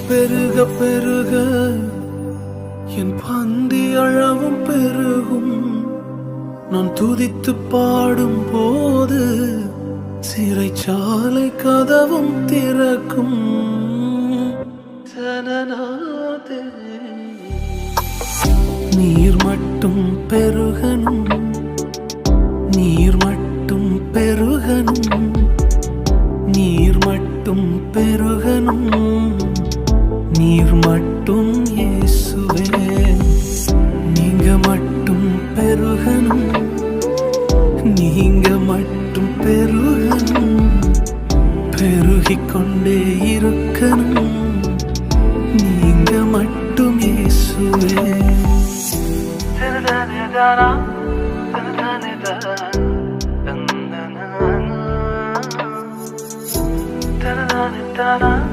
பெருக பெருக என் பந்தி அளவும் பெருகும். நான் துதித்து பாடும் போது சிறைச்சாலை கதவும் திறக்கும். நீர் மட்டும் பெருகனும், நீர் மட்டும் பெருகனும், நீர் மட்டும் பெருகனும், நீர் மட்டும் இயேசுவே. நீங்க மட்டும் பெருகனும், நீங்க மட்டும் பெருகனும், பெருகிக் கொண்டே இருக்கணும். நீங்க மட்டும் இயேசுவே. Da da da da da.